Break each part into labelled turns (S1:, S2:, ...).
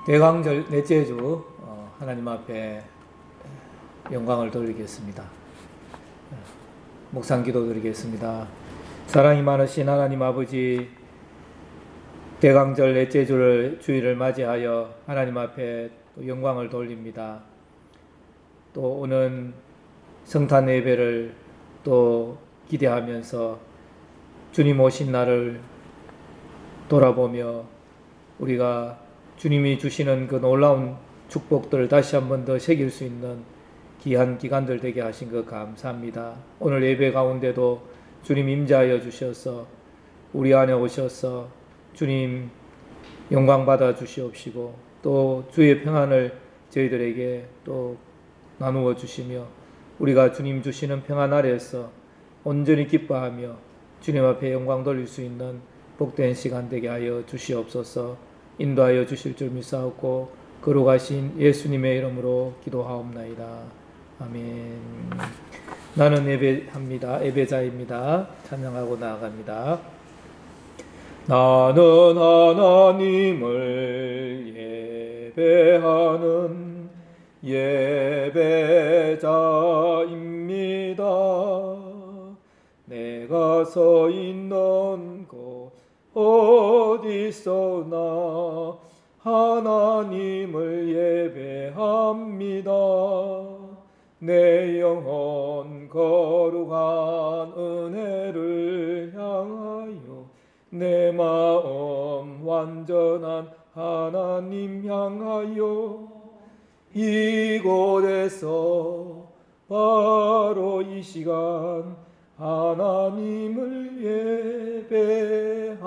S1: 대강절 넷째 주 하나님 앞에 영광을 돌리겠습니다. 묵상 기도 드리겠습니다. 사랑이 많으신 하나님 아버지, 대강절 넷째 주일을 맞이하여 하나님 앞에 또 영광을 돌립니다. 또 오는 성탄 예배를 또 기대하면서 주님 오신 날을 돌아보며 우리가 주님이 주시는 그 놀라운 축복들을 다시 한 번 더 새길 수 있는 귀한 기간들 되게 하신 것 감사합니다. 오늘 예배 가운데도 주님 임재하여 주셔서 우리 안에 오셔서 주님 영광 받아 주시옵시고 또 주의 평안을 저희들에게 또 나누어 주시며 우리가 주님 주시는 평안 아래에서 온전히 기뻐하며 주님 앞에 영광 돌릴 수 있는 복된 시간 되게 하여 주시옵소서. 인도하여 주실 줄 믿사옵고 거룩하신 예수님의 이름으로 기도하옵나이다. 아멘. 나는 예배합니다. 예배자입니다. 찬양하고 나아갑니다. 나는 하나님을 예배하는 예배자입니다. 내가 서 있는 곳 어디서나 하나님을 예배합니다. 내 영혼 거룩한 은혜를 향하여 내 마음 완전한 하나님 향하여 이곳에서 바로 이 시간 하나님을 예배합니다.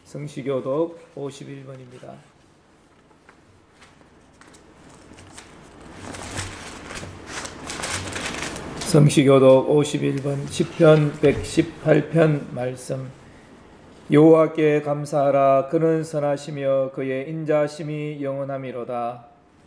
S1: 성시교독 51번입니다. 성시교독 51번 시편 118편 말씀. 여호와께 감사하라. 그는 선하시며 그의 인자하심이 영원하미로다.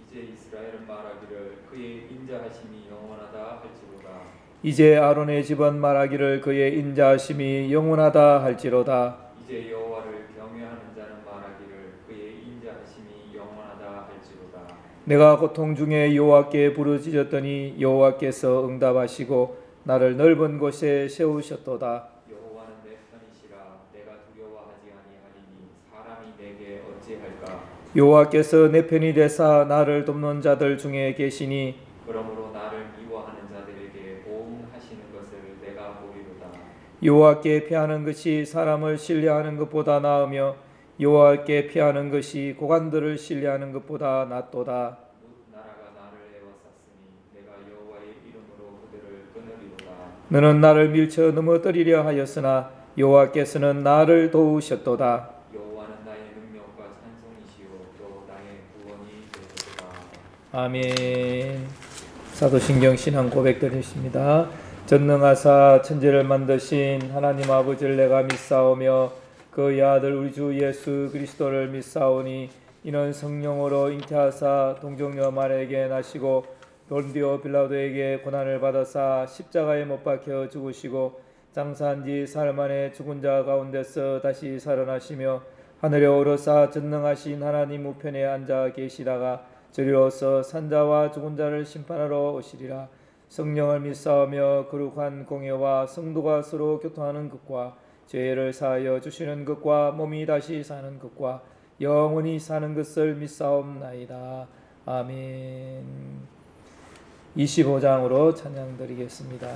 S2: 이제 이스라엘은 말하기를 그의 인자하심이 영원하다 할지로다.
S1: 이제 아론의 집은 말하기를 그의 인자하심이 영원하다 할지로다.
S2: 이제 여호와를 경외하는 자는 말하기를 그의 인자하심이 영원하다 할지로다.
S1: 내가 고통 중에 여호와께 부르짖었더니 여호와께서 응답하시고 나를 넓은 곳에 세우셨도다.
S2: 여호와는 내 편이시라. 내가 두려워하지 아니하리니 사람이 내게 어찌할까.
S1: 여호와께서 내 편이 되사 나를 돕는 자들 중에 계시니
S2: 그러므로 나를 미워하는 자들에게 보응하시는 것을 내가 보리로다.
S1: 여호와께 피하는 것이 사람을 신뢰하는 것보다 나으며 여호와께 피하는 것이 고관들을 신뢰하는 것보다 낫도다.
S2: 나라가 나를 애워쌌으니 내가 여호와의 이름으로 그들을 끊으리로다.
S1: 너는 나를 밀쳐 넘어뜨리려 하였으나 여호와께서는 나를 도우셨도다.
S2: 여호와는 나의 능력과 찬송이시요 또 나의 구원이 되시도다.
S1: 아멘. 사도신경 신앙 고백 드리십니다. 전능하사 천지를 만드신 하나님 아버지를 내가 믿사오며 그의 아들 우리 주 예수 그리스도를 믿사오니 이는 성령으로 잉태하사 동정녀 마리아에게 나시고 본디오 빌라도에게 고난을 받아사 십자가에 못 박혀 죽으시고 장사한 지 사흘 만에 죽은 자 가운데서 다시 살아나시며 하늘에 오르사 전능하신 하나님 우편에 앉아 계시다가 저리로서 산자와 죽은 자를 심판하러 오시리라. 성령을 믿사오며 거룩한 공예와 성도가 서로 교통하는 것과 죄를 사하여 주시는 것과 몸이 다시 사는 것과 영원히 사는 것을 믿사옵나이다. 아멘. 25장으로 찬양 드리겠습니다.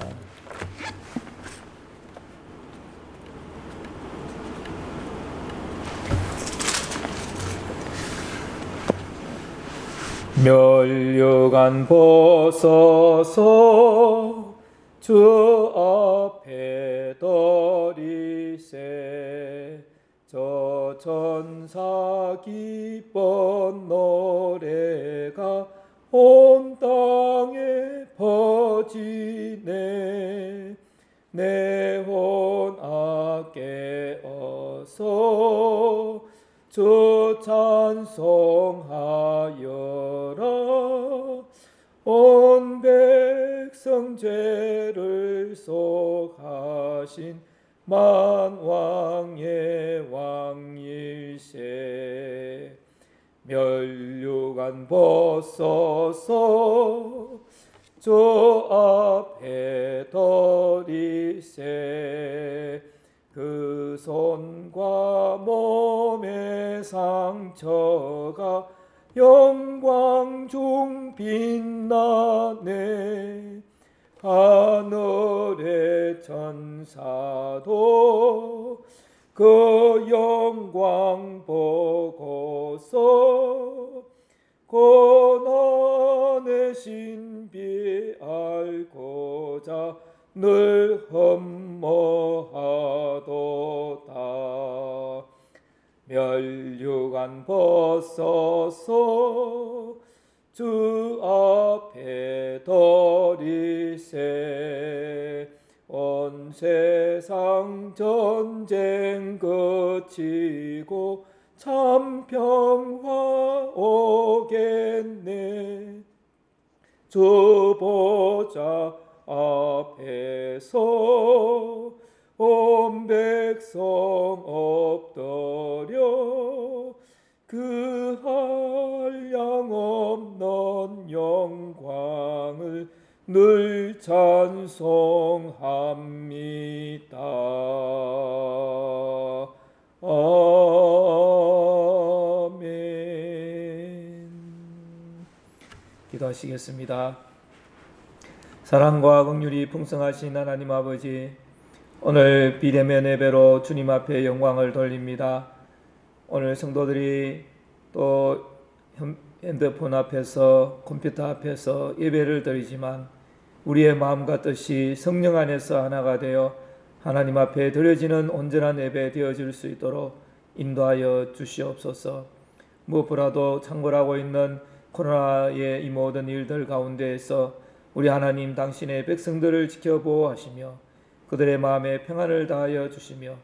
S1: 멸류관 벗어서 주 앞에 드리세. 저 천사 기쁜 노래가 온 땅에 퍼지네. 내 혼 깨어서 주 찬송하여라. 온 백성 죄를 속하신 만왕의 왕일세. 멸류관 벗어서 저 앞에 덜이세. 그 손과 몸의 상처가 영광 중 빛나네. 하늘의 천사도 그 영광 보고서 고난의 신비 알고자 늘 흠모하도다. 멸류관 벗어서 주 앞에 덜이세. 온 세상 전쟁 그치고 참 평화 오겠네. 주 보좌 앞에서 온 백성 엎드려 그 한량없는 영광을 늘 찬송합니다. 아멘. 기도하시겠습니다. 사랑과 긍휼이 풍성하신 하나님 아버지, 오늘 비대면 예배로 주님 앞에 영광을 돌립니다. 오늘 성도들이 또 핸드폰 앞에서 컴퓨터 앞에서 예배를 드리지만 우리의 마음과 뜻이 성령 안에서 하나가 되어 하나님 앞에 드려지는 온전한 예배 되어질 수 있도록 인도하여 주시옵소서. 무엇보다도 창궐하고 있는 코로나의 이 모든 일들 가운데에서 우리 하나님 당신의 백성들을 지켜보호하시며 그들의 마음에 평안을 다하여 주시며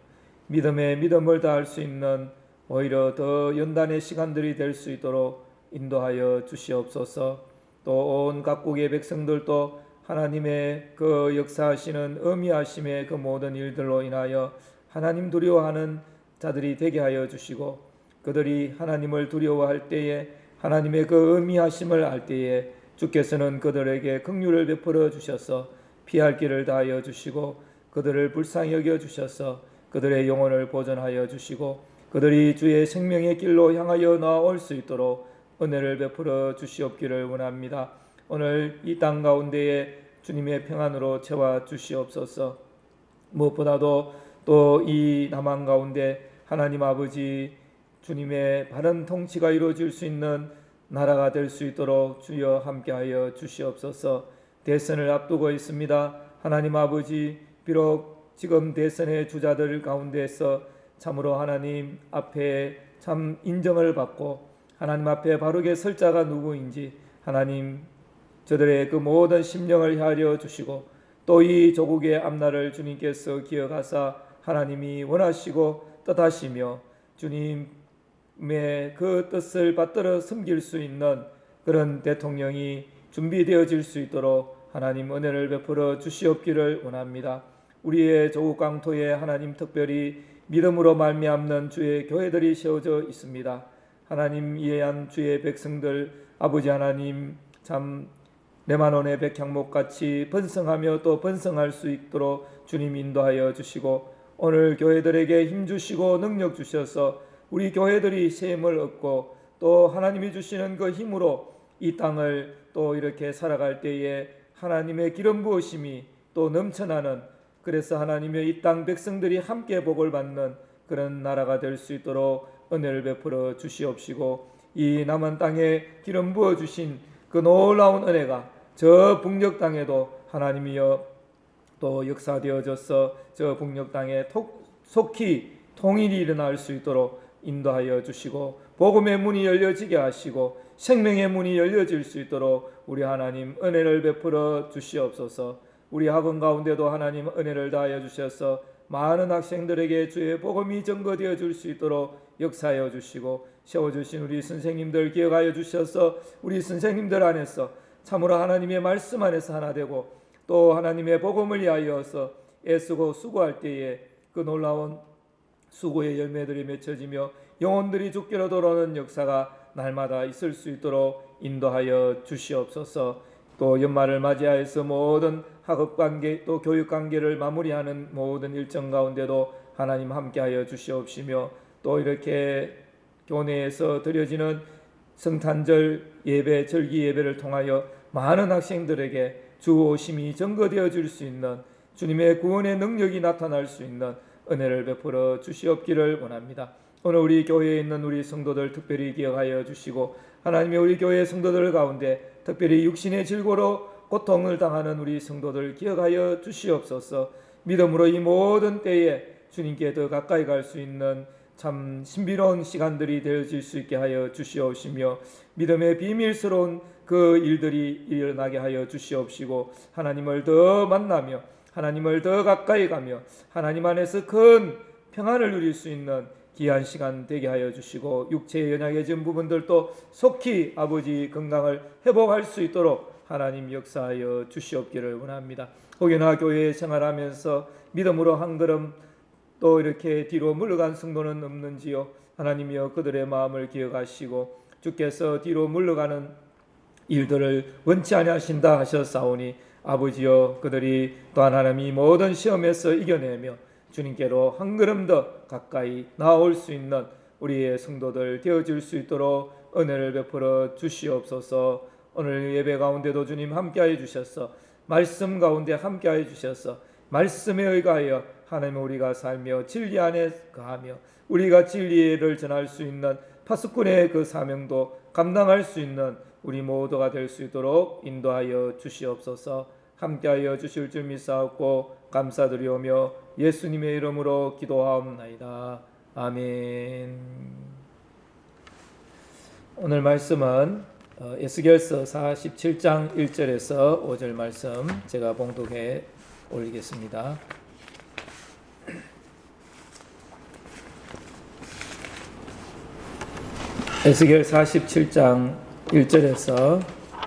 S1: 믿음에 믿음을 다할 수 있는 오히려 더 연단의 시간들이 될 수 있도록 인도하여 주시옵소서. 또 온 각국의 백성들도 하나님의 그 역사하시는 의미하심의 그 모든 일들로 인하여 하나님 두려워하는 자들이 되게 하여 주시고 그들이 하나님을 두려워할 때에 하나님의 그 의미하심을 알 때에 주께서는 그들에게 긍휼을 베풀어 주셔서 피할 길을 다하여 주시고 그들을 불쌍히 여겨 주셔서 그들의 영혼을 보존하여 주시고 그들이 주의 생명의 길로 향하여 나올 수 있도록 은혜를 베풀어 주시옵기를 원합니다. 오늘 이 땅 가운데에 주님의 평안으로 채워 주시옵소서. 무엇보다도 또 이 남한 가운데 하나님 아버지 주님의 바른 통치가 이루어질 수 있는 나라가 될 수 있도록 주여 함께하여 주시옵소서. 대선을 앞두고 있습니다. 하나님 아버지, 비록 지금 대선의 주자들 가운데서 참으로 하나님 앞에 참 인정을 받고 하나님 앞에 바르게 설 자가 누구인지 하나님 저들의 그 모든 심령을 헤아려 주시고 또 이 조국의 앞날을 주님께서 기억하사 하나님이 원하시고 뜻하시며 주님의 그 뜻을 받들어 섬길 수 있는 그런 대통령이 준비되어질 수 있도록 하나님 은혜를 베풀어 주시옵기를 원합니다. 우리의 조국 강토에 하나님 특별히 믿음으로 말미암는 주의 교회들이 세워져 있습니다. 하나님 이해한 주의 백성들 아버지 하나님 참 레바논의 백향목같이 번성하며 또 번성할 수 있도록 주님 인도하여 주시고 오늘 교회들에게 힘 주시고 능력 주셔서 우리 교회들이 셈을 얻고 또 하나님이 주시는 그 힘으로 이 땅을 또 이렇게 살아갈 때에 하나님의 기름 부으심이 또 넘쳐나는 그래서 하나님의 이 땅 백성들이 함께 복을 받는 그런 나라가 될 수 있도록 은혜를 베풀어 주시옵시고 이 남한 땅에 기름 부어 주신 그 놀라운 은혜가 저 북녘 땅에도 하나님이여 또 역사되어져서 저 북녘 땅에 속히 통일이 일어날 수 있도록 인도하여 주시고 복음의 문이 열려지게 하시고 생명의 문이 열려질 수 있도록 우리 하나님 은혜를 베풀어 주시옵소서. 우리 학원 가운데도 하나님 은혜를 다하여 주셔서 많은 학생들에게 주의 복음이 증거되어 줄 수 있도록 역사하여 주시고 세워주신 우리 선생님들 기억하여 주셔서 우리 선생님들 안에서 참으로 하나님의 말씀 안에서 하나 되고 또 하나님의 복음을 위하여서 애쓰고 수고할 때에 그 놀라운 수고의 열매들이 맺혀지며 영혼들이 죽기로 돌아오는 역사가 날마다 있을 수 있도록 인도하여 주시옵소서. 또 연말을 맞이하여서 모든 학업 관계 또 교육 관계를 마무리하는 모든 일정 가운데도 하나님 함께하여 주시옵시며, 또 이렇게 교내에서 드려지는 성탄절 예배, 절기 예배를 통하여 많은 학생들에게 주 오심이 증거되어 줄 수 있는 주님의 구원의 능력이 나타날 수 있는 은혜를 베풀어 주시옵기를 원합니다. 오늘 우리 교회에 있는 우리 성도들 특별히 기억하여 주시고, 하나님의 우리 교회 성도들 가운데 특별히 육신의 질고로 고통을 당하는 우리 성도들 기억하여 주시옵소서. 믿음으로 이 모든 때에 주님께 더 가까이 갈 수 있는 참 신비로운 시간들이 되어질 수 있게 하여 주시옵시며, 믿음의 비밀스러운 그 일들이 일어나게 하여 주시옵시고, 하나님을 더 만나며 하나님을 더 가까이 가며 하나님 안에서 큰 평안을 누릴 수 있는 귀한 시간 되게 하여 주시고, 육체의 연약해진 부분들도 속히 아버지 건강을 회복할 수 있도록 하나님 역사하여 주시옵기를 원합니다. 혹여나 교회에 생활하면서 믿음으로 한 걸음 또 이렇게 뒤로 물러간 성도는 없는지요? 하나님이여 그들의 마음을 기억하시고, 주께서 뒤로 물러가는 일들을 원치 아니하신다 하셨사오니 아버지여 그들이 또한 하나님이 모든 시험에서 이겨내며 주님께로 한 걸음 더 가까이 나올 수 있는 우리의 성도들 되어질 수 있도록 은혜를 베풀어 주시옵소서. 오늘 예배 가운데도 주님 함께하여 주셔서 말씀 가운데 함께하여 주셔서 말씀에 의하여 하나님 우리가 살며 진리 안에 거하며 우리가 진리를 전할 수 있는 파수꾼의 그 사명도 감당할 수 있는 우리 모두가 될 수 있도록 인도하여 주시옵소서. 함께하여 주실 줄 믿사옵고 감사드리오며 예수님의 이름으로 기도하옵나이다. 아멘. 오늘 말씀은 에스겔서 47장 1절에서 5절 말씀 제가 봉독해 올리겠습니다. 에스겔 47장 1절에서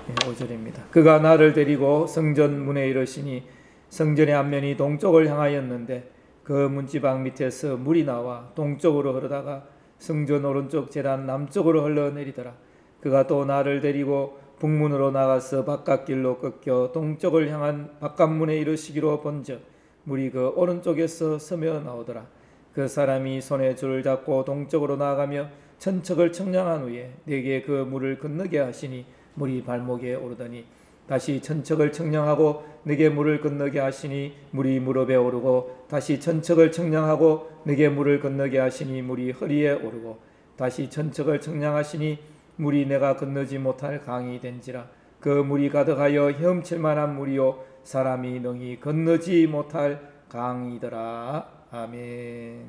S1: 5절입니다. 그가 나를 데리고 성전 문에 이르시니 성전의 앞면이 동쪽을 향하였는데 그 문지방 밑에서 물이 나와 동쪽으로 흐르다가 성전 오른쪽 제단 남쪽으로 흘러내리더라. 그가 또 나를 데리고 북문으로 나가서 바깥길로 꺾여 동쪽을 향한 바깥문에 이르시기로 본즉 물이 그 오른쪽에서 서며 나오더라. 그 사람이 손에 줄을 잡고 동쪽으로 나아가며 천척을 청량한 후에 내게 그 물을 건너게 하시니 물이 발목에 오르더니 다시 천척을 청량하고 내게 물을 건너게 하시니 물이 무릎에 오르고 다시 천척을 청량하고 내게 물을 건너게 하시니 물이 허리에 오르고 다시 천척을 청량하시니 물이 내가 건너지 못할 강이 된지라. 그 물이 가득하여 헤엄칠 만한 물이요 사람이 능히 건너지 못할 강이더라. 아멘.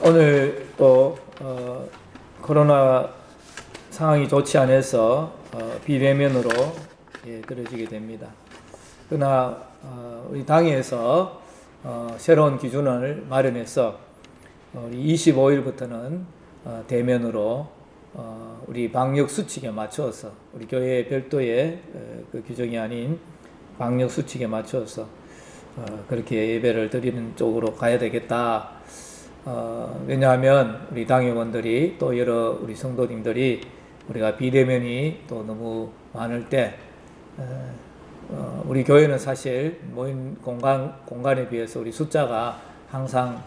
S1: 오늘 또 코로나 상황이 좋지 않아서 비대면으로 들어지게 됩니다. 그러나 우리 당에서 새로운 기준을 마련해서 우리 25일부터는 대면으로 우리 방역 수칙에 맞춰서 우리 교회 별도의 그 규정이 아닌 방역 수칙에 맞춰서 그렇게 예배를 드리는 쪽으로 가야 되겠다. 왜냐하면 우리 당회원들이 또 여러 우리 성도님들이 우리가 비대면이 또 너무 많을 때 우리 교회는 사실 모인 공간에 비해서 우리 숫자가 항상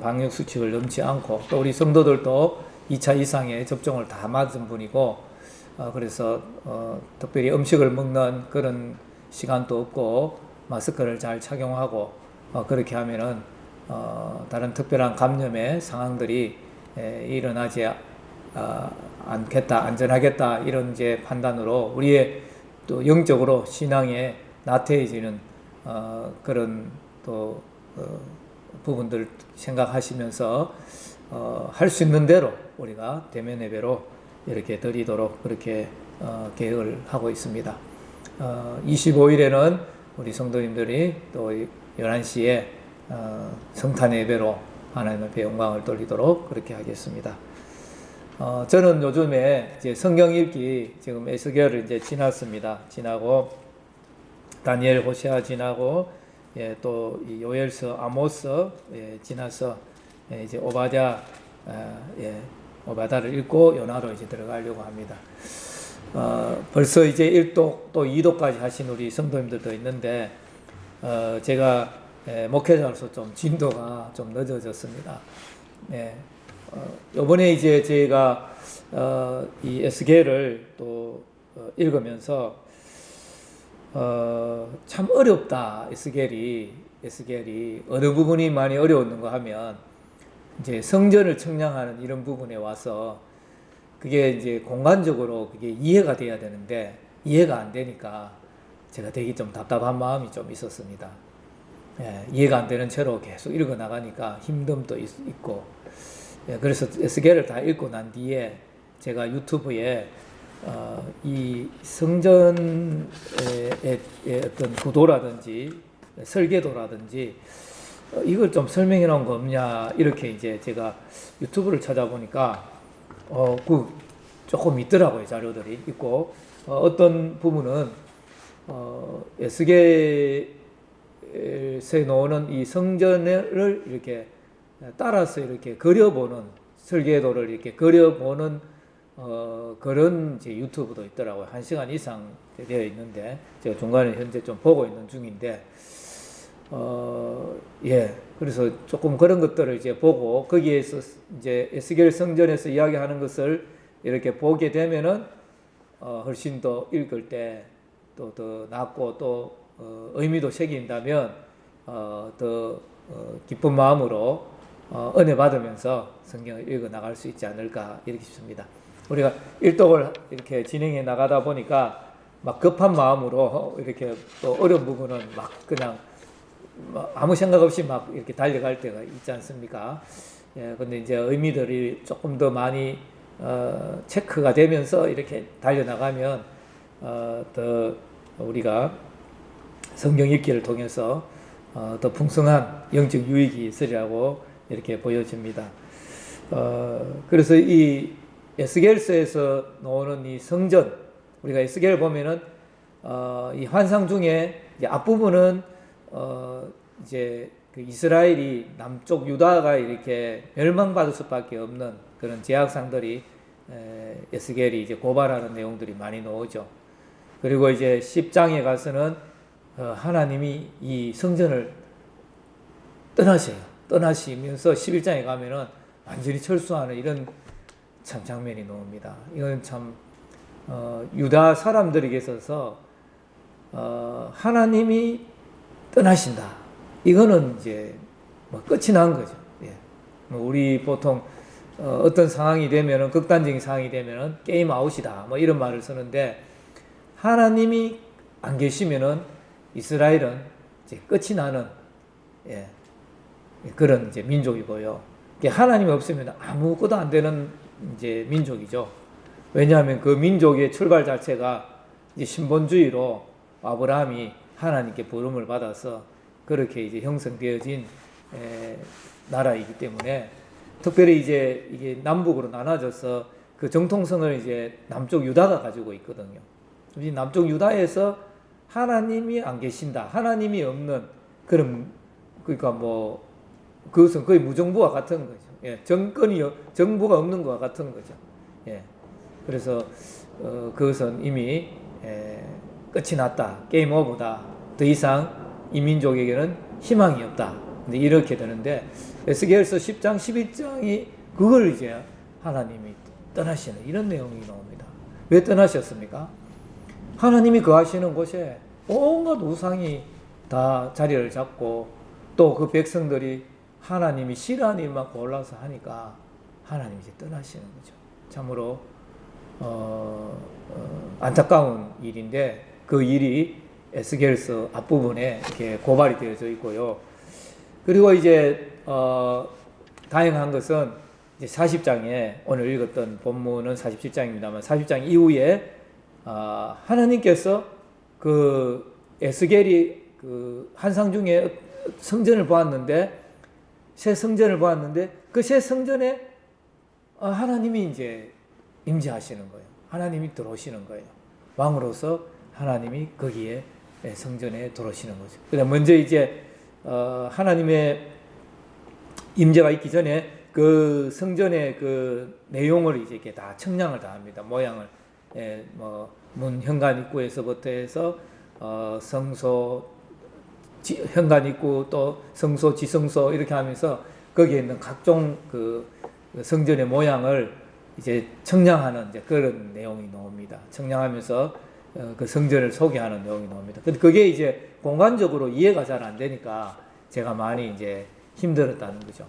S1: 방역 수칙을 넘지 않고 또 우리 성도들도 2차 이상의 접종을 다 맞은 분이고 그래서 특별히 음식을 먹는 그런 시간도 없고 마스크를 잘 착용하고 그렇게 하면은 다른 특별한 감염의 상황들이 일어나지 않겠다, 안전하겠다 이런 이제 판단으로 우리의 또 영적으로 신앙에 나태해지는 그런 또 부분들 생각하시면서 할 수 있는 대로 우리가 대면 예배로 이렇게 드리도록 그렇게 계획을 하고 있습니다. 25일에는 우리 성도님들이 또 11시에 성탄 예배로 하나님 앞에 영광을 돌리도록 그렇게 하겠습니다. 저는 요즘에 이제 성경 읽기 지금 에스겔을 이제 지났습니다. 지나고 다니엘 호세아 지나고 또 이 요엘서 아모스 지나서 이제 오바댜 오바다를 읽고 요나로 이제 들어가려고 합니다. 벌써 이제 1독 또 2독까지 하신 우리 성도님들도 있는데 제가 목회자로서 좀 진도가 좀 늦어졌습니다. 이번에 이제 제가 이 에스겔을 또 읽으면서 참 어렵다. 에스겔이 어느 부분이 많이 어려웠는가 하면 이제 성전을 청량하는 이런 부분에 와서 그게 이제 공간적으로 그게 이해가 돼야 되는데 이해가 안 되니까 제가 되게 좀 답답한 마음이 좀 있었습니다. 이해가 안 되는 채로 계속 읽어 나가니까 힘듦도 있고, 그래서 에스겔을 다 읽고 난 뒤에 제가 유튜브에 이 성전의 어떤 구도라든지 설계도라든지 이걸 좀 설명해 놓은 거 없냐 이렇게 이제 제가 유튜브를 찾아보니까 그 조금 있더라고요. 자료들이 있고 어떤 부분은 에스겔에 나오는 이 성전을 이렇게 따라서 이렇게 그려보는 설계도를 이렇게 그려보는 그런 이제 유튜브도 있더라고요. 1시간 이상 되어 있는데 제가 중간에 현재 좀 보고 있는 중인데 그래서 조금 그런 것들을 이제 보고 거기에서 이제 에스겔 성전에서 이야기하는 것을 이렇게 보게 되면은 훨씬 더 읽을 때 또 더 낫고 또 의미도 새긴다면 더 기쁜 마음으로 은혜 받으면서 성경을 읽어 나갈 수 있지 않을까 이렇게 싶습니다. 우리가 일독을 이렇게 진행해 나가다 보니까 막 급한 마음으로 이렇게 또 어려운 부분은 막 그냥 아무 생각 없이 막 이렇게 달려갈 때가 있지 않습니까? 근데 이제 의미들이 조금 더 많이 체크가 되면서 이렇게 달려나가면 더 우리가 성경 읽기를 통해서 더 풍성한 영적 유익이 있으리라고 이렇게 보여집니다. 그래서 이 에스겔서에서 나오는 이 성전, 우리가 에스겔을 보면은 이 환상 중에 이제 앞부분은 이제 그 이스라엘이 남쪽 유다가 이렇게 멸망받을 수밖에 없는 그런 제약상들이 에스겔이 이제 고발하는 내용들이 많이 나오죠. 그리고 이제 10장에 가서는 하나님이 이 성전을 떠나시면서 11장에 가면은 완전히 철수하는 이런 참 장면이 나옵니다. 이건 참 유다 사람들에게 있어서 하나님이 떠나신다. 이거는 이제 뭐 끝이 난 거죠. 우리 보통 어떤 상황이 되면은 극단적인 상황이 되면은 게임 아웃이다. 뭐 이런 말을 쓰는데 하나님이 안 계시면은 이스라엘은 이제 끝이 나는 그런 이제 민족이고요. 하나님이 없으면 아무것도 안 되는 이제 민족이죠. 왜냐하면 그 민족의 출발 자체가 이제 신본주의로 아브라함이 하나님께 부름을 받아서 그렇게 이제 형성되어진 나라이기 때문에 특별히 이제 이게 남북으로 나눠져서 그 정통성을 이제 남쪽 유다가 가지고 있거든요. 이 남쪽 유다에서 하나님이 안 계신다, 하나님이 없는 그런 그러니까 뭐 그것은 거의 무정부와 같은 거죠. 정부가 없는 것과 같은 거죠. 그래서 그것은 이미 끝이 났다, 게임 오버다, 더 이상 이 민족에게는 희망이 없다. 근데 이렇게 되는데 에스겔서 10장, 11장이 그걸 이제 하나님이 떠나시는 이런 내용이 나옵니다. 왜 떠나셨습니까? 하나님이 거하시는 곳에 온갖 우상이 다 자리를 잡고 또 그 백성들이 하나님이 싫어하는 일만 골라서 하니까 하나님이 이제 떠나시는 거죠. 참으로 안타까운 일인데 그 일이 에스겔서 앞부분에 이렇게 고발이 되어져 있고요. 그리고 이제 다행한 것은 이제 40장에 오늘 읽었던 본문은 47장입니다만 40장 이후에 하나님께서 그 에스겔이 그 환상 중에 성전을 보았는데 새 성전을 보았는데 그 새 성전에 하나님이 이제 임재하시는 거예요. 하나님이 들어오시는 거예요. 왕으로서 하나님이 거기에 성전에 들어오시는 거죠. 그다음 먼저 이제 하나님의 임재가 있기 전에 그 성전의 그 내용을 이제 이렇게 다 청량을 다 합니다. 모양을 문 현관 입구에서부터 해서 성소 현관 입구 또 성소 지성소 이렇게 하면서 거기에 있는 각종 그 성전의 모양을 이제 청량하는 이제 그런 내용이 나옵니다. 청량하면서 그 성전을 소개하는 내용이 나옵니다. 근데 그게 이제 공간적으로 이해가 잘 안 되니까 제가 많이 이제 힘들었다는 거죠.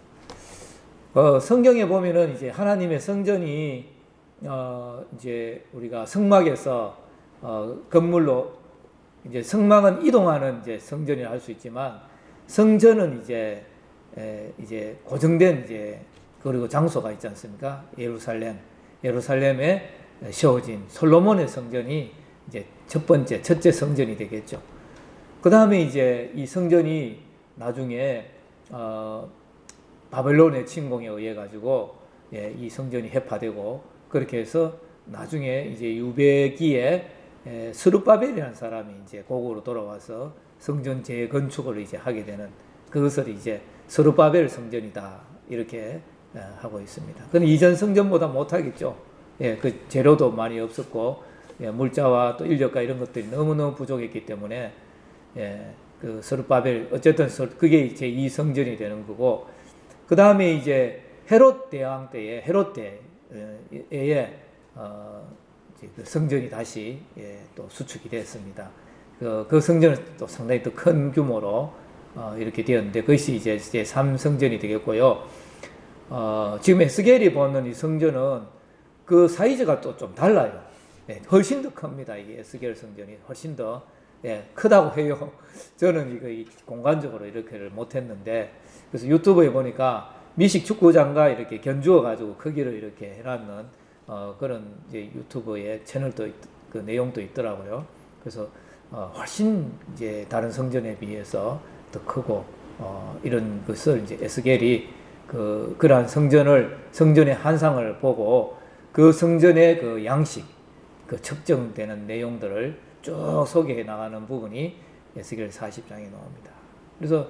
S1: 성경에 보면은 이제 하나님의 성전이 이제 우리가 성막에서 건물로 이제 성막은 이동하는 이제 성전이라 할 수 있지만 성전은 이제 고정된 이제 그리고 장소가 있지 않습니까? 예루살렘에 세워진 솔로몬의 성전이 이제 첫째 성전이 되겠죠. 그 다음에 이제 이 성전이 나중에 바벨론의 침공에 의해 가지고 이 성전이 해파되고 그렇게 해서 나중에 이제 유배기에 스룹바벨이라는 사람이 이제 고국으로 돌아와서 성전 재건축을 이제 하게 되는 그것을 이제 스룹바벨 성전이다 이렇게 하고 있습니다. 그건 이전 성전보다 못하겠죠. 그 재료도 많이 없었고 물자와 또 인력과 이런 것들이 너무너무 부족했기 때문에 그 스룹바벨 어쨌든 그게 이제 이 성전이 되는 거고 그 다음에 이제 헤롯 대왕 때에 그 성전이 다시 또 수축이 됐습니다. 그 성전은 또 상당히 또 큰 규모로 이렇게 되었는데 그것이 이제 제3성전이 되겠고요. 지금 에스겔이 보는 이 성전은 그 사이즈가 또 좀 달라요. 훨씬 더 큽니다. 이게 에스겔 성전이 훨씬 더 크다고 해요. 저는 이거 공간적으로 이렇게를 못했는데 그래서 유튜브에 보니까 미식 축구장과 이렇게 견주어 가지고 크기를 이렇게 해놨는 그런 이제 유튜브의 채널도 그 내용도 있더라고요. 그래서 훨씬 이제 다른 성전에 비해서 더 크고 이런 것을 이제 에스겔이 그러한 성전의 한상을 보고 그 성전의 그 양식, 그 측정되는 내용들을 쭉 소개해 나가는 부분이 에스겔 40장에 나옵니다. 그래서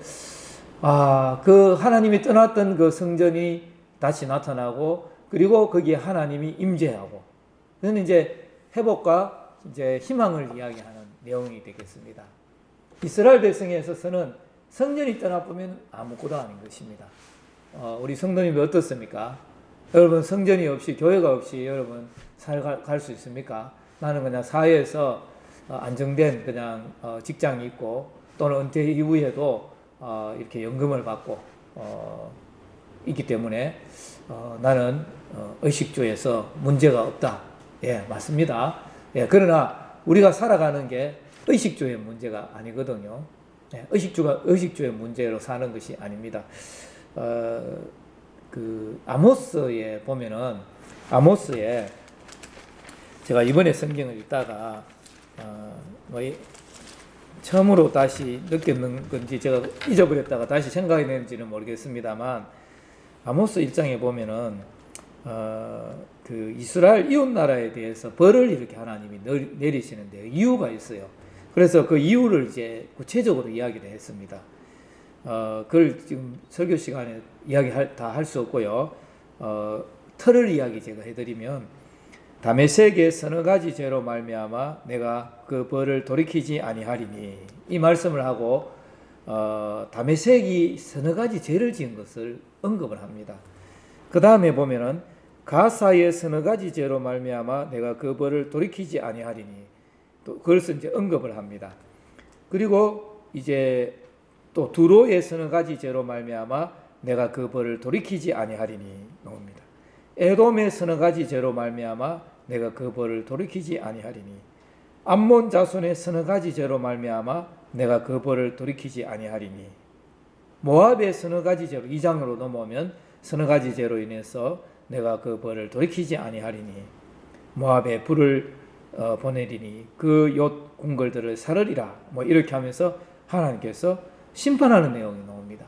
S1: 그 하나님이 떠났던 그 성전이 다시 나타나고 그리고 거기에 하나님이 임재하고 그는 이제 회복과 이제 희망을 이야기하는 내용이 되겠습니다. 이스라엘 백성에 있어서는 성전이 떠나보면 아무것도 아닌 것입니다. 우리 성도님이 어떻습니까? 여러분 성전이 없이 교회가 없이 여러분 갈 수 있습니까? 나는 그냥 사회에서 안정된 그냥 직장이 있고 또는 은퇴 이후에도 이렇게 연금을 받고 있기 때문에 나는 의식주에서 문제가 없다. 맞습니다. 그러나 우리가 살아가는 게 의식주의 문제가 아니거든요. 의식주의 문제로 사는 것이 아닙니다. 그 아모스에 보면은 아모스에 제가 이번에 성경을 읽다가 처음으로 다시 느꼈는 건지 제가 잊어버렸다가 다시 생각이 되는지는 모르겠습니다만 아모스 1장에 보면은 그 이스라엘 이웃 나라에 대해서 벌을 이렇게 하나님이 내리시는데 이유가 있어요. 그래서 그 이유를 이제 구체적으로 이야기를 했습니다. 그걸 지금 설교 시간에 다 할 수 없고요. 틀을 이야기 제가 해드리면 다메섹의 서너 가지 죄로 말미암아 내가 그 벌을 돌이키지 아니하리니 이 말씀을 하고 다메섹이 서너 가지 죄를 지은 것을 언급을 합니다. 그 다음에 보면은 가사의 서너 가지 죄로 말미암아 내가 그 벌을 돌이키지 아니하리니 또 그것을 이제 언급을 합니다. 그리고 이제 또 두로의 서너 가지 죄로 말미암아 내가 그 벌을 돌이키지 아니하리니 나옵니다. 에돔의 서너 가지 죄로 말미암아 내가 그 벌을 돌이키지 아니하리니 암몬 자손의 서너 가지 죄로 말미암아 내가 그 벌을 돌이키지 아니하리니 모압의 서너 가지 죄로 2장으로 넘어오면 서너 가지 죄로 인해서 내가 그 벌을 돌이키지 아니하리니 모압에 불을 보내리니 그 옅 궁궐들을 사르리라 이렇게 하면서 하나님께서 심판하는 내용이 나옵니다.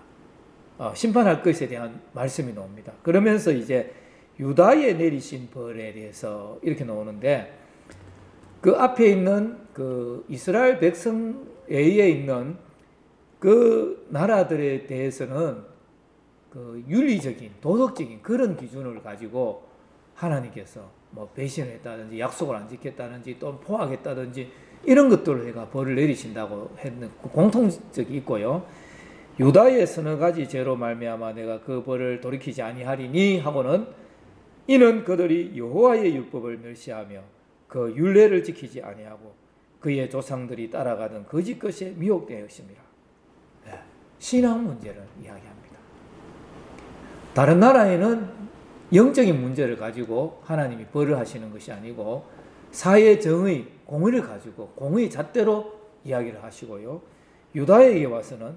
S1: 심판할 것에 대한 말씀이 나옵니다. 그러면서 이제 유다에 내리신 벌에 대해서 이렇게 나오는데 그 앞에 있는 그 이스라엘 백성 A에 있는 그 나라들에 대해서는 그 윤리적인 도덕적인 그런 기준을 가지고 하나님께서 뭐 배신을 했다든지 약속을 안 지켰다든지 또 포악했다든지 이런 것들을 해가 벌을 내리신다고 했는 그 공통적이 있고요. 유다의 서너 가지 죄로 말미암아 내가 그 벌을 돌이키지 아니하리니 하고는 이는 그들이 여호와의 율법을 멸시하며 그 율례를 지키지 아니하고 그의 조상들이 따라가던 거짓 것에 미혹되었습니다. 신앙 문제를 이야기합니다. 다른 나라에는 영적인 문제를 가지고 하나님이 벌을 하시는 것이 아니고 사회 정의, 공의를 가지고 공의 잣대로 이야기를 하시고요. 유다에게 와서는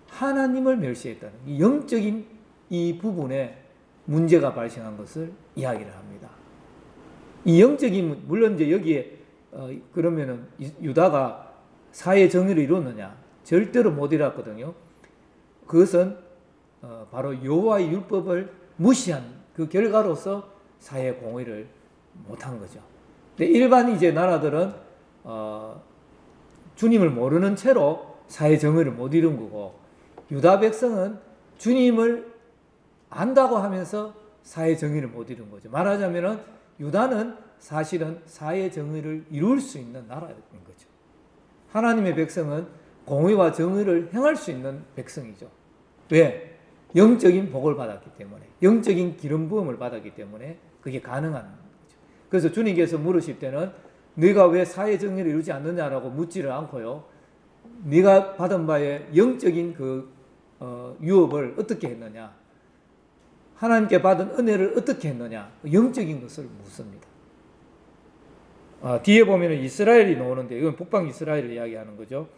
S1: 하나님을 멸시했다는 이 영적인 이 부분에 문제가 발생한 것을 이야기를 합니다. 이 영적인, 물론 이제 여기에 그러면은 유다가 사회 정의를 이뤘느냐? 절대로 못 이뤘거든요. 그것은 바로 여호와의 율법을 무시한 그 결과로서 사회 공의를 못한 거죠. 근데 일반 이제 나라들은 주님을 모르는 채로 사회 정의를 못 이룬 거고, 유다 백성은 주님을 안다고 하면서 사회 정의를 못 이룬 거죠. 말하자면은 유다는 사실은 사회 정의를 이룰 수 있는 나라인 거죠. 하나님의 백성은 공의와 정의를 행할 수 있는 백성이죠. 왜? 영적인 복을 받았기 때문에, 영적인 기름 부음을 받았기 때문에 그게 가능한 거죠. 그래서 주님께서 물으실 때는 네가 왜 사회 정의를 이루지 않느냐라고 묻지를 않고요. 네가 받은 바에 영적인 그 유업을 어떻게 했느냐, 하나님께 받은 은혜를 어떻게 했느냐, 영적인 것을 묻습니다. 뒤에 보면 이스라엘이 나오는데 이건 북방 이스라엘을 이야기하는 거죠.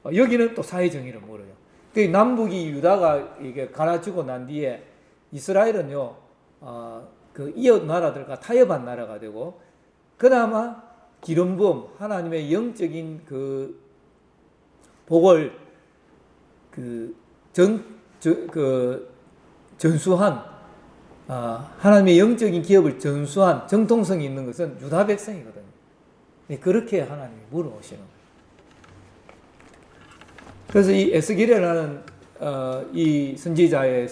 S1: 여기는 또 사회 정의를 물어요. 그 남북이 유다가 이게 갈라지고 난 뒤에 이스라엘은요, 그 이웃 나라들과 타협한 나라가 되고, 그나마 기름 부음, 하나님의 영적인 그 복을 전수한, 하나님의 영적인 기업을 전수한 정통성이 있는 것은 유다 백성이거든요. 그렇게 하나님이 물어오시는 거예요. 그래서 이 에스겔이라는 이 선지자에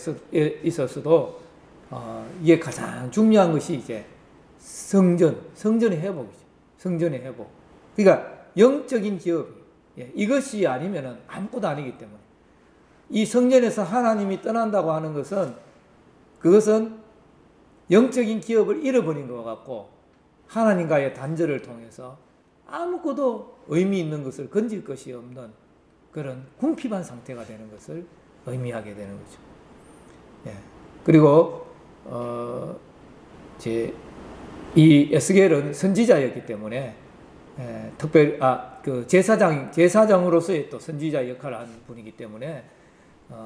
S1: 있어서도 이게 가장 중요한 것이 이제 성전의 회복이죠. 성전의 회복. 그러니까 영적인 기업이, 이것이 아니면은 아무것도 아니기 때문에, 이 성전에서 하나님이 떠난다고 하는 것은, 그것은 영적인 기업을 잃어버린 것 같고, 하나님과의 단절을 통해서 아무것도 의미 있는 것을 건질 것이 없는 그런 궁핍한 상태가 되는 것을 의미하게 되는 거죠. 그리고 이 에스겔은 선지자였기 때문에 특별히 그 제사장으로서의 또 선지자 역할을 하는 분이기 때문에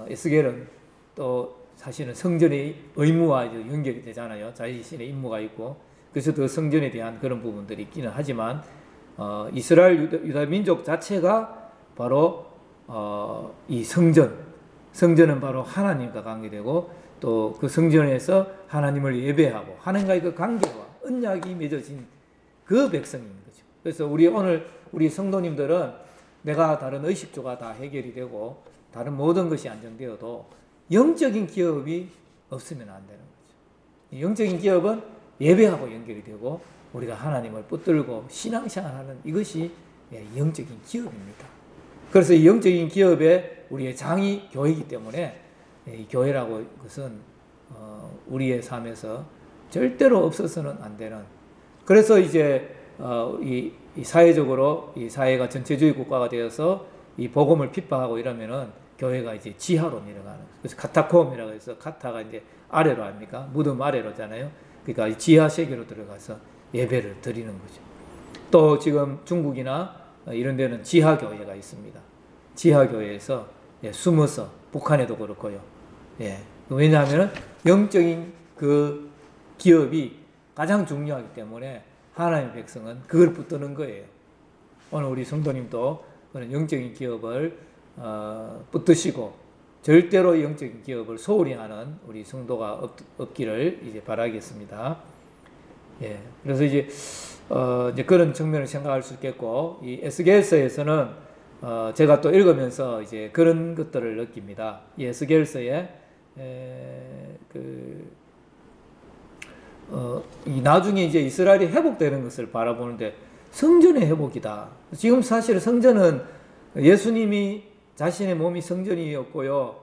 S1: 에스겔은 또 사실은 성전의 의무와 연결이 되잖아요. 자신의 임무가 있고, 그래서 그 성전에 대한 그런 부분들이 있기는 하지만 이스라엘 유다 민족 자체가 바로 이 성전은 바로 하나님과 관계되고, 또 그 성전에서 하나님을 예배하고 하나님과의 그 관계와 언약이 맺어진 그 백성인 거죠. 그래서 오늘 우리 성도님들은 내가 다른 의식주가 다 해결이 되고 다른 모든 것이 안정되어도 영적인 기업이 없으면 안 되는 거죠. 영적인 기업은 예배하고 연결이 되고 우리가 하나님을 붙들고 신앙생활하는 이것이 영적인 기업입니다. 그래서 이 영적인 기업에 우리의 장이 교회이기 때문에 이 교회라고 것은 우리의 삶에서 절대로 없어서는 안 되는, 그래서 이제 이 사회적으로 이 사회가 전체주의 국가가 되어서 이 복음을 핍박하고 이러면은 교회가 이제 지하로 내려가는, 그래서 카타콤이라고 해서 카타가 이제 아래로 아닙니까? 무덤 아래로잖아요. 그러니까 지하 세계로 들어가서 예배를 드리는 거죠. 또 지금 중국이나 이런 데는 지하 교회가 있습니다. 지하 교회에서 숨어서, 북한에도 그렇고요. 왜냐하면 영적인 그 기업이 가장 중요하기 때문에 하나님의 백성은 그걸 붙드는 거예요. 오늘 우리 성도님도 그런 영적인 기업을 붙드시고 절대로 영적인 기업을 소홀히 하는 우리 성도가 없기를 이제 바라겠습니다. 그래서 이제 그런 측면을 생각할 수 있겠고, 이 에스겔서에서는 제가 또 읽으면서 이제 그런 것들을 느낍니다. 에스겔서에 이 나중에 이제 이스라엘이 회복되는 것을 바라보는데 성전의 회복이다. 지금 사실 성전은 예수님이 자신의 몸이 성전이었고요.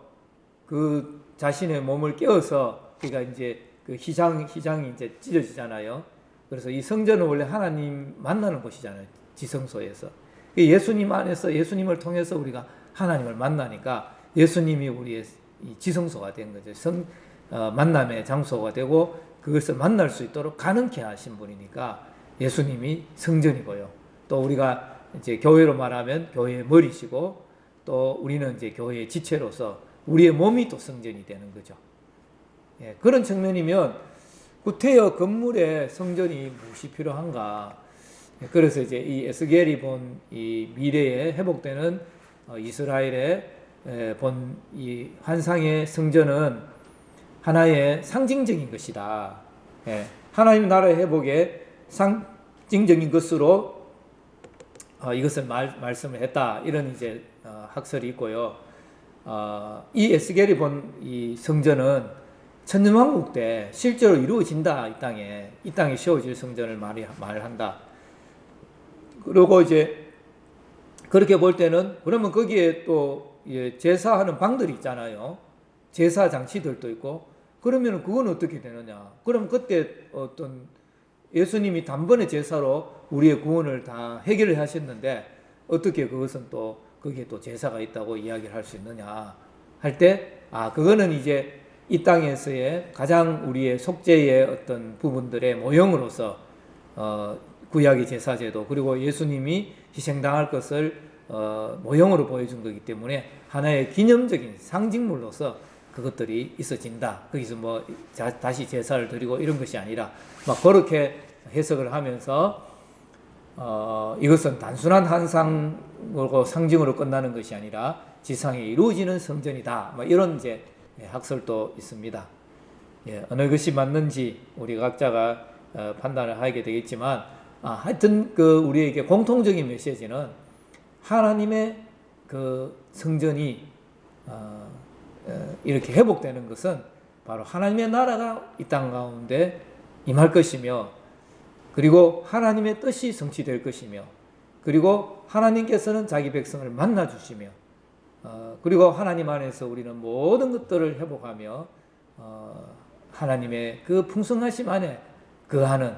S1: 그 자신의 몸을 깨어서 그러니까 이제 그 희장이 이제 찢어지잖아요. 그래서 이 성전은 원래 하나님 만나는 곳이잖아요. 지성소에서. 예수님 안에서 예수님을 통해서 우리가 하나님을 만나니까 예수님이 우리의 이 지성소가 된 거죠. 만남의 장소가 되고 그것을 만날 수 있도록 가능케 하신 분이니까 예수님이 성전이고요. 또 우리가 이제 교회로 말하면 교회의 머리시고 또 우리는 이제 교회의 지체로서 우리의 몸이 또 성전이 되는 거죠. 예, 그런 측면이면 구태여 건물에 성전이 무엇이 필요한가? 예, 그래서 이제 이 에스겔이 본 이 미래에 회복되는 이스라엘의 본 이 환상의 성전은 하나의 상징적인 것이다. 예, 하나님 나라의 회복의 상징적인 것으로 이것을 말씀을 했다. 이런 이제 학설이 있고요. 이 에스겔이 본 이 성전은 천년왕국 때 실제로 이루어진다. 이 땅에 세워질 성전을 말한다. 그리고 이제 그렇게 볼 때는 그러면 거기에 또 제사하는 방들이 있잖아요. 제사 장치들도 있고 그러면 그건 어떻게 되느냐? 그럼 그때 어떤 예수님이 단번에 제사로 우리의 구원을 다 해결을 하셨는데 어떻게 그것은 또 거기에 또 제사가 있다고 이야기를 할 수 있느냐 할 때 그거는 이제 이 땅에서의 가장 우리의 속죄의 어떤 부분들의 모형으로서 구약의 제사제도 그리고 예수님이 희생당할 것을 모형으로 보여준 거기 때문에 하나의 기념적인 상징물로서 그것들이 있어진다. 거기서 뭐 다시 제사를 드리고 이런 것이 아니라 막 그렇게 해석을 하면서 이것은 단순한 환상으로 상징으로 끝나는 것이 아니라 지상에 이루어지는 성전이다. 뭐 이런 이제 학설도 있습니다. 예, 어느 것이 맞는지 우리 각자가 판단을 하게 되겠지만 하여튼 그 우리에게 공통적인 메시지는 하나님의 그 성전이 이렇게 회복되는 것은 바로 하나님의 나라가 이 땅 가운데 임할 것이며 그리고 하나님의 뜻이 성취될 것이며 그리고 하나님께서는 자기 백성을 만나 주시며 그리고 하나님 안에서 우리는 모든 것들을 회복하며 하나님의 그 풍성하심 안에 거하는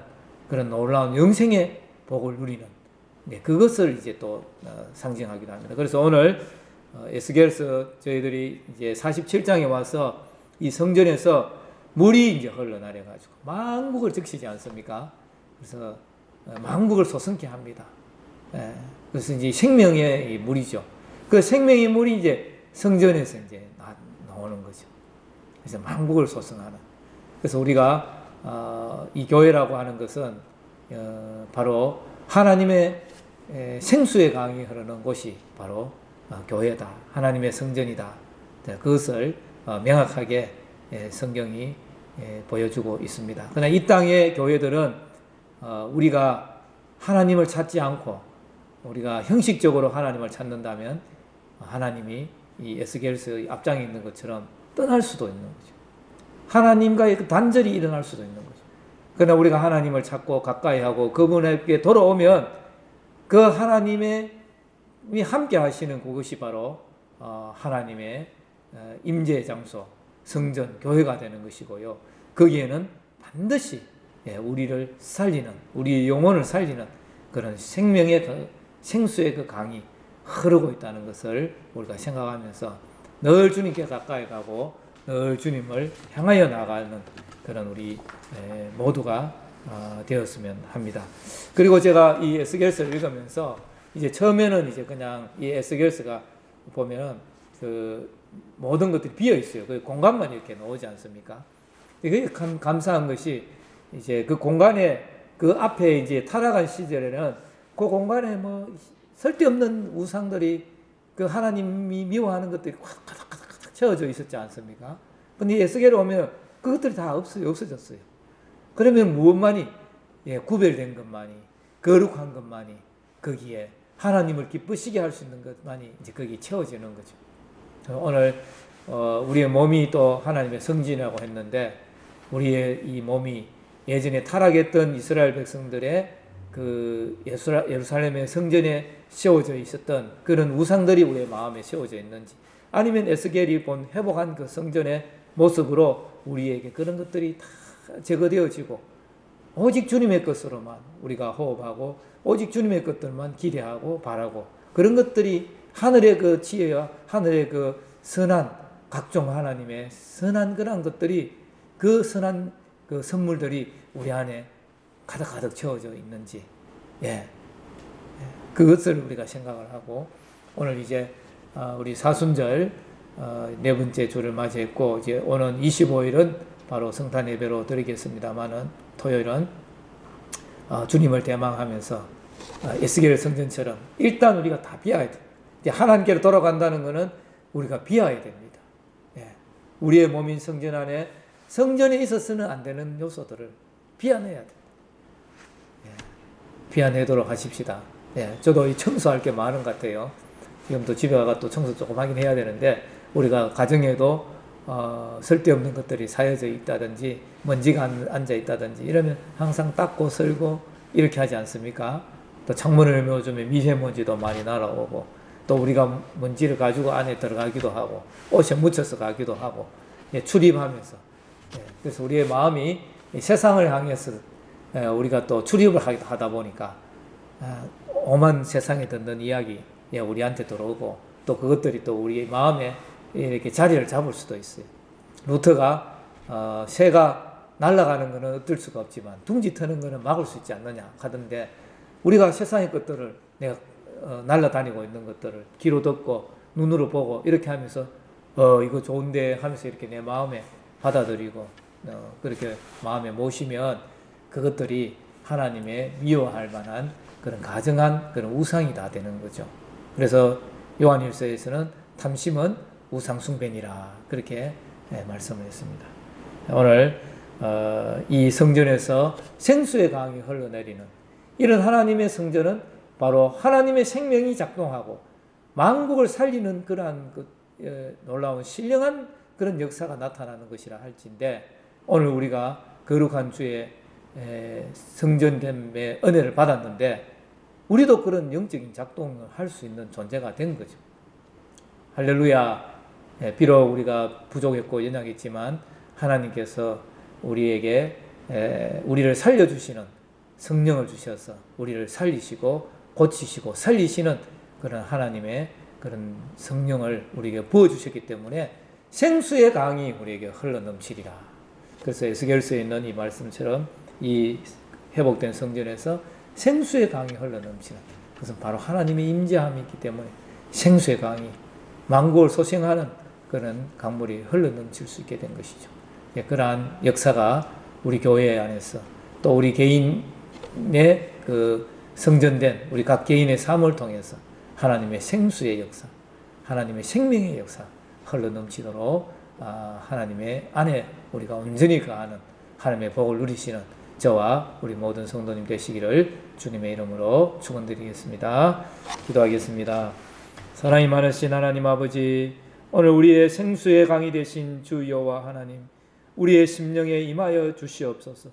S1: 그런 놀라운 영생의 복을 누리는 그것을 이제 또 상징하기도 합니다. 그래서 오늘 에스겔서 저희들이 이제 47장에 와서 이 성전에서 물이 이제 흘러내려 가지고 만국을 적시지 않습니까? 그래서 만국을 솟음케 합니다. 그래서 이제 생명의 이 물이죠. 그 생명의 물이 이제 성전에서 이제 나오는 거죠. 그래서 만국을 솟성하는. 그래서 우리가 이 교회라고 하는 것은 바로 하나님의 생수의 강이 흐르는 곳이 바로 교회다. 하나님의 성전이다. 그것을 명확하게 성경이 보여주고 있습니다. 그러나 이 땅의 교회들은 우리가 하나님을 찾지 않고 우리가 형식적으로 하나님을 찾는다면 하나님이 이 에스겔서의 앞장에 있는 것처럼 떠날 수도 있는 거죠. 하나님과의 그 단절이 일어날 수도 있는 거죠. 그러나 우리가 하나님을 찾고 가까이 하고 그분에게 돌아오면 그 하나님의 함께 하시는 그것이 바로 하나님의 임재의 장소, 성전, 교회가 되는 것이고요. 거기에는 반드시 우리를 살리는, 우리 영혼을 살리는 그런 생명의 생수의 그 강이 흐르고 있다는 것을 우리가 생각하면서 늘 주님께 가까이 가고 늘 주님을 향하여 나가는 그런 우리 모두가 되었으면 합니다. 그리고 제가 이 에스겔서를 읽으면서 이제 처음에는 이제 그냥 이 에스겔서가 보면 그 모든 것들이 비어 있어요. 그 공간만 이렇게 나오지 않습니까? 그게 참 감사한 것이 이제 그 공간에 그 앞에 이제 타락한 시절에는 그 공간에 뭐 쓸데없는 우상들이 그 하나님이 미워하는 것들이 꽉 가득 채워져 있었지 않습니까? 근데 에스겔에 오면 그것들이 다 없어졌어요. 그러면 무엇만이 구별된 것만이 거룩한 것만이 거기에 하나님을 기쁘시게 할 수 있는 것만이 이제 거기 채워지는 거죠. 오늘 우리의 몸이 또 하나님의 성전이라고 했는데, 우리의 이 몸이 예전에 타락했던 이스라엘 백성들의 그 예루살렘의 성전에 세워져 있었던 그런 우상들이 우리의 마음에 세워져 있는지, 아니면 에스겔이 본 회복한 그 성전의 모습으로 우리에게 그런 것들이 다 제거되어지고 오직 주님의 것으로만 우리가 호흡하고 오직 주님의 것들만 기대하고 바라고, 그런 것들이 하늘의 그 지혜와 하늘의 그 선한 각종 하나님의 선한 그런 것들이, 그 선한 그 선물들이 우리 안에 가득 채워져 있는지, 그것을 우리가 생각을 하고, 오늘 이제 우리 사순절 네 번째 주를 맞이했고, 이제 오는 25일은 바로 성탄 예배로 드리겠습니다만은, 토요일은 주님을 대망하면서 에스겔 성전처럼 일단 우리가 다 비워야 돼. 이제 하나님께로 돌아간다는 것은 우리가 비워야 됩니다. 우리의 몸인 성전 안에, 성전에 있어서는 안 되는 요소들을 비워내야 돼. 비워내도록 하십시다. 저도 청소할 게 많은 것 같아요. 지금 또 집에 가서 또 청소 조금 하긴 해야 되는데, 우리가 가정에도 쓸데없는 것들이 쌓여져 있다든지 먼지가 앉아 있다든지 이러면 항상 닦고 설고 이렇게 하지 않습니까? 또 창문을 열어주면 미세먼지도 많이 날아오고, 또 우리가 먼지를 가지고 안에 들어가기도 하고 옷에 묻혀서 가기도 하고 출입하면서, 그래서 우리의 마음이 세상을 향해서 우리가 또 출입을 하다 보니까 오만 세상에 듣는 이야기 우리한테 들어오고, 또 그것들이 또 우리 마음에 이렇게 자리를 잡을 수도 있어요. 루터가 새가 날아가는 것은 어쩔 수가 없지만 둥지 트는 것은 막을 수 있지 않느냐 하던데, 우리가 세상의 것들을 내가 날아다니고 있는 것들을 귀로 듣고 눈으로 보고 이렇게 하면서 이거 좋은데 하면서 이렇게 내 마음에 받아들이고 그렇게 마음에 모시면, 그것들이 하나님의 미워할 만한 그런 가증한 그런 우상이 다 되는 거죠. 그래서 요한일서에서는 탐심은 우상 숭배니라 그렇게 말씀을 했습니다. 오늘 이 성전에서 생수의 강이 흘러내리는 이런 하나님의 성전은 바로 하나님의 생명이 작동하고 만국을 살리는 그러한 놀라운 신령한 그런 역사가 나타나는 것이라 할진데, 오늘 우리가 거룩한 주의 성전됨의 은혜를 받았는데, 우리도 그런 영적인 작동을 할 수 있는 존재가 된 거죠. 할렐루야. 비록 우리가 부족했고 연약했지만 하나님께서 우리에게 우리를 살려주시는 성령을 주셔서 우리를 살리시고 고치시고 살리시는 그런 하나님의 그런 성령을 우리에게 부어주셨기 때문에 생수의 강이 우리에게 흘러넘치리라. 그래서 에스겔서에 있는 이 말씀처럼 이 회복된 성전에서 생수의 강이 흘러넘치는, 그것은 바로 하나님의 임재함이 있기 때문에 생수의 강이 만국을 소생하는 그런 강물이 흘러넘칠 수 있게 된 것이죠. 그러한 역사가 우리 교회 안에서, 또 우리 개인의 그 성전된 우리 각 개인의 삶을 통해서 하나님의 생수의 역사, 하나님의 생명의 역사 흘러넘치도록 하나님의 안에 우리가 온전히 거하는 하나님의 복을 누리시는 저와 우리 모든 성도님 되시기를 주님의 이름으로 축원드리겠습니다. 기도하겠습니다. 사랑이 많으신 하나님 아버지, 오늘 우리의 생수의 강이 되신 주 여호와 하나님, 우리의 심령에 임하여 주시옵소서.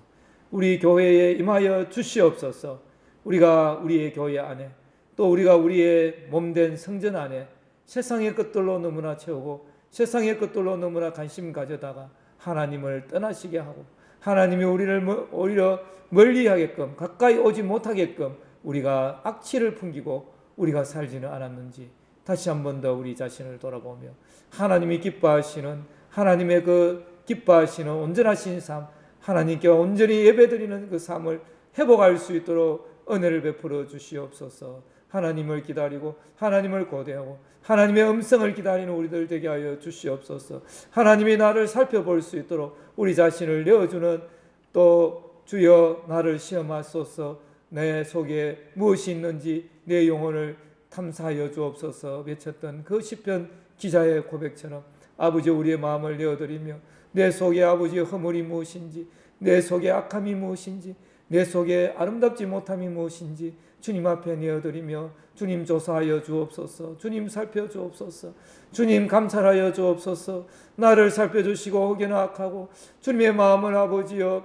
S1: 우리 교회에 임하여 주시옵소서. 우리가 우리의 교회 안에, 또 우리가 우리의 몸된 성전 안에 세상의 것들로 너무나 채우고 세상의 것들로 너무나 관심 가져다가 하나님을 떠나시게 하고, 하나님이 우리를 오히려 멀리하게끔 가까이 오지 못하게끔 우리가 악취를 풍기고 우리가 살지는 않았는지 다시 한 번 더 우리 자신을 돌아보며 하나님이 기뻐하시는, 하나님의 그 기뻐하시는 온전하신 삶, 하나님께 온전히 예배드리는 그 삶을 회복할 수 있도록 은혜를 베풀어 주시옵소서. 하나님을 기다리고 하나님을 고대하고 하나님의 음성을 기다리는 우리들 되게 하여 주시옵소서. 하나님이 나를 살펴볼 수 있도록 우리 자신을 내어주는, 또 주여 나를 시험하소서. 내 속에 무엇이 있는지 내 영혼을 탐사하여 주옵소서 외쳤던 그 시편 기자의 고백처럼 아버지 우리의 마음을 내어드리며 내 속에 아버지의 허물이 무엇인지, 내 속에 악함이 무엇인지, 내 속에 아름답지 못함이 무엇인지 주님 앞에 내어드리며 주님 조사하여 주옵소서. 주님 살펴주옵소서. 주님 감찰하여 주옵소서. 나를 살펴주시고 혹여나 악하고 주님의 마음을 아버지여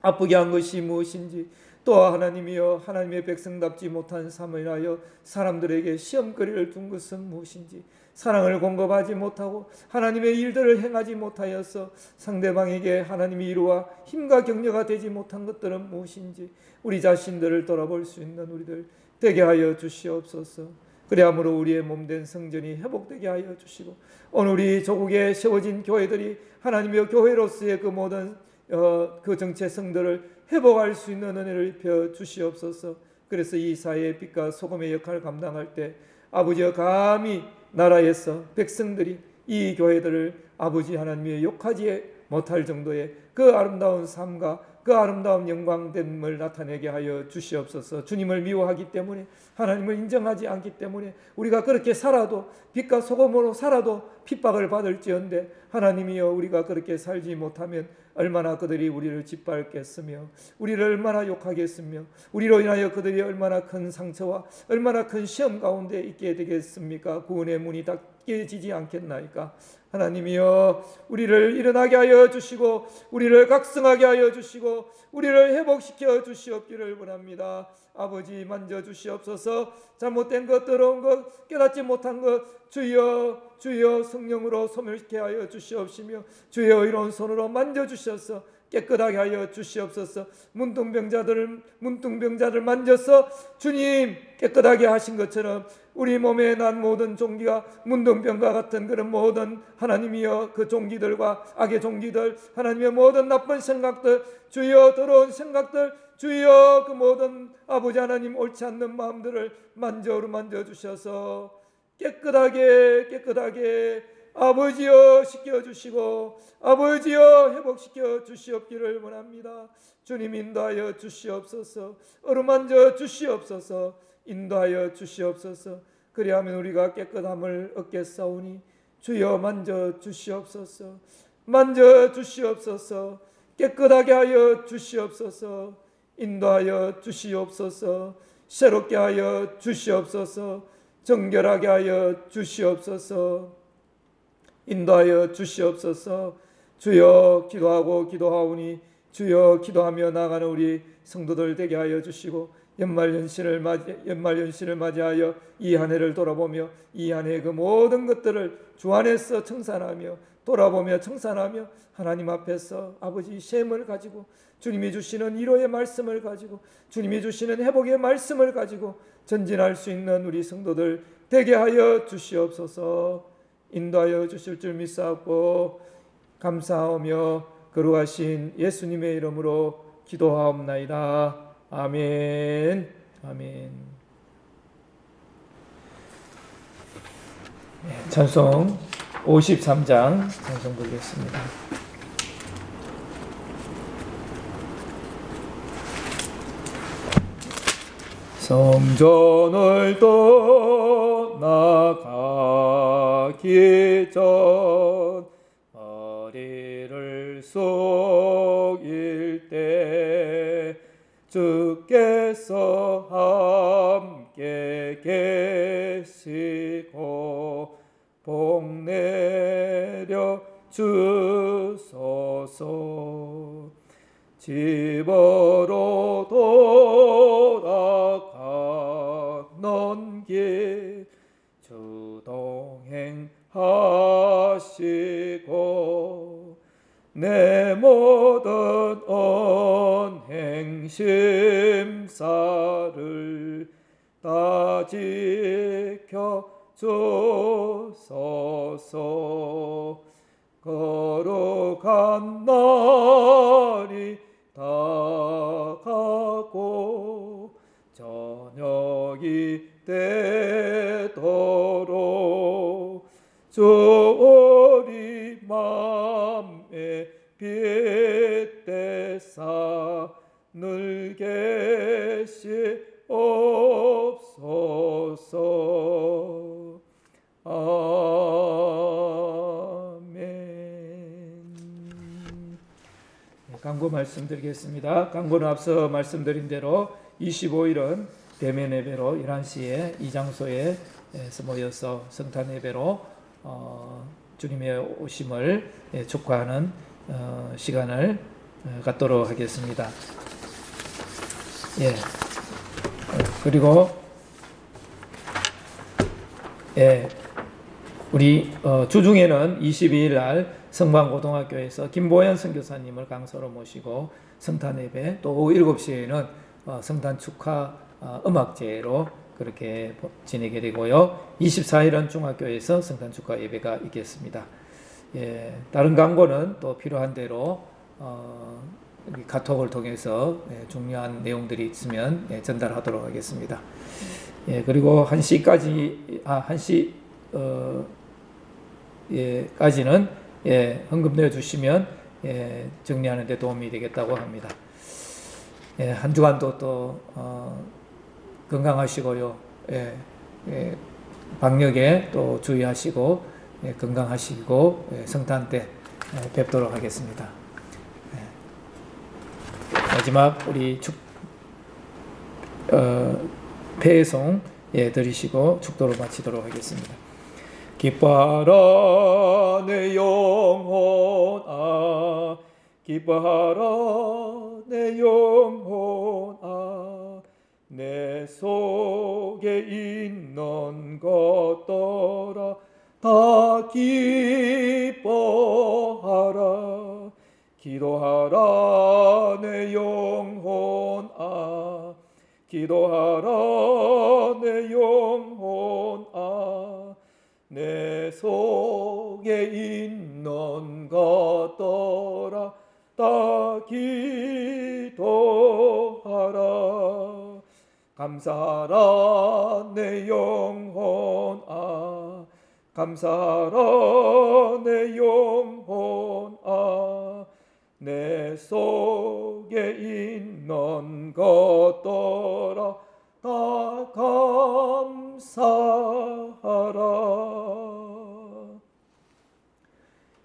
S1: 아프게 한 것이 무엇인지, 또 하나님이여 하나님의 백성답지 못한 삶을 인하여 사람들에게 시험거리를 둔 것은 무엇인지, 사랑을 공급하지 못하고 하나님의 일들을 행하지 못하여서 상대방에게 하나님이 이루와 힘과 격려가 되지 못한 것들은 무엇인지 우리 자신들을 돌아볼 수 있는 우리들 되게 하여 주시옵소서. 그래야므로 우리의 몸된 성전이 회복되게 하여 주시고, 오늘 우리 조국에 세워진 교회들이 하나님의 교회로서의 그 모든 그 정체성들을 회복할 수 있는 은혜를 입혀 주시옵소서. 그래서 이 사회의 빛과 소금의 역할을 감당할 때 아버지여 감히 나라에서 백성들이 이 교회들을 아버지 하나님의 욕하지 못할 정도의 그 아름다운 삶과 그 아름다운 영광됨을 나타내게 하여 주시옵소서. 주님을 미워하기 때문에, 하나님을 인정하지 않기 때문에 우리가 그렇게 살아도, 빛과 소금으로 살아도 핍박을 받을지언데, 하나님이여 우리가 그렇게 살지 못하면 얼마나 그들이 우리를 짓밟겠으며 우리를 얼마나 욕하겠으며 우리로 인하여 그들이 얼마나 큰 상처와 얼마나 큰 시험 가운데 있게 되겠습니까? 구원의 문이 닫혀지지 않겠나이까? 하나님이여 우리를 일어나게 하여 주시고 우리를 각성하게 하여 주시고 우리를 회복시켜 주시옵기를 원합니다. 아버지 만져 주시옵소서. 잘못된 것, 더러운 것, 깨닫지 못한 것 주여 주여 성령으로 소멸시켜 하여 주시옵시며, 주여 의로운 손으로 만져 주셔서 깨끗하게 하여 주시옵소서. 문둥병자를 만져서 주님 깨끗하게 하신 것처럼 우리 몸에 난 모든 종기가 문둥병과 같은 그런 모든 하나님이여 그 종기들과 악의 종기들, 하나님의 모든 나쁜 생각들, 주여 더러운 생각들, 주여 그 모든 아버지 하나님 옳지 않는 마음들을 만져 주셔서 깨끗하게 아버지여 씻겨주시고 아버지여 회복시켜 주시옵기를 원합니다. 주님 인도하여 주시옵소서. 어루만져 주시옵소서. 인도하여 주시옵소서. 그리하면 우리가 깨끗함을 얻겠사오니 주여 만져 주시옵소서. 만져 주시옵소서. 깨끗하게 하여 주시옵소서. 인도하여 주시옵소서. 새롭게 하여 주시옵소서. 정결하게 하여 주시옵소서. 인도하여 주시옵소서. 주여 기도하오니 주여 기도하며 나가는 우리 성도들 되게 하여 주시고, 연말연시를 맞이하여 이 한 해를 돌아보며 이 한 해의 그 모든 것들을 주 안에서 청산하며 돌아보며 청산하며 하나님 앞에서 아버지 셈을 가지고 주님이 주시는 위로의 말씀을 가지고 주님이 주시는 회복의 말씀을 가지고 전진할 수 있는 우리 성도들 되게 하여 주시옵소서. 인도하여 주실 줄 믿사옵고 감사하며 거룩하신 예수님의 이름으로 기도하옵나이다. 아멘. 아멘. 찬송 53장 찬송 부르겠습니다. 성전을 떠나가기 전 머리를 숙일 때 주께서 함께 계시고 복 내려 주소서. 집으로 돌아가는 길 주 동행하시고 내 모든 언행 심사를 다 지켜 주소서. 거룩한 날이 다가고 저녁이 되도록 주 우리 맘에 빛대사 늘 계시옵소서. 광고 말씀드리겠습니다. 광고는 앞서 말씀드린 대로 25일은 대면 예배로 11시에 이 장소에서 모여서 성탄 예배로 주님의 오심을 축하하는 시간을 갖도록 하겠습니다. 예. 그리고 우리 주중에는 22일 날 성방고등학교에서 김보현 선교사님을 강사로 모시고 성탄 예배, 또 오후 7시에는 성탄 축하 음악제로 그렇게 지내게 되고요. 24일은 중학교에서 성탄 축하 예배가 있겠습니다. 예, 다른 광고는 또 필요한 대로 카톡을 통해서 중요한 내용들이 있으면 전달하도록 하겠습니다. 예, 그리고 1시까지 1시까지는 헌금 내주시면 정리하는 데 도움이 되겠다고 합니다. 한 주간도 또 건강하시고요. 방역에 또 주의하시고 건강하시고 성탄 때 뵙도록 하겠습니다. 마지막 우리 폐송 드리시고 축도를 마치도록 하겠습니다. 기뻐하라 내 영혼아, 기뻐하라 내 영혼아, 내 속에 있는 것들아 다 기뻐하라. 기도하라 내 영혼아, 기도하라 내 영혼아, 내 속에 있는 것들아 다 기도하라. 감사하라 내 영혼아, 감사하라 내 영혼아, 내 속에 있는 것들아 다 감사하라.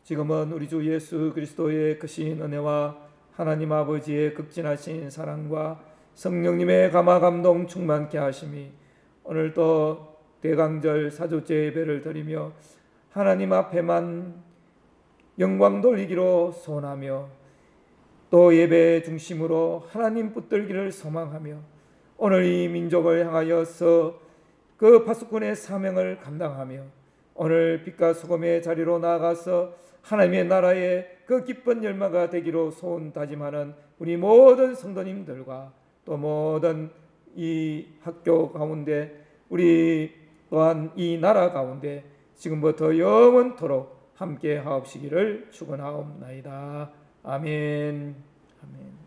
S1: 지금은 우리 주 예수 그리스도의 크신 은혜와 하나님 아버지의 극진하신 사랑과 성령님의 감화 감동 충만케 하심이 오늘도 대강절 사조제 예배를 드리며 하나님 앞에만 영광 돌리기로 소원하며 또 예배 중심으로 하나님 붙들기를 소망하며 오늘 이 민족을 향하여서 그 파수꾼의 사명을 감당하며 오늘 빛과 소금의 자리로 나아가서 하나님의 나라의 그 기쁜 열마가 되기로 소원 다짐하는 우리 모든 성도님들과 또 모든 이 학교 가운데 우리 또한 이 나라 가운데 지금부터 영원토록 함께 하옵시기를 축원하옵나이다. 아멘. 아멘.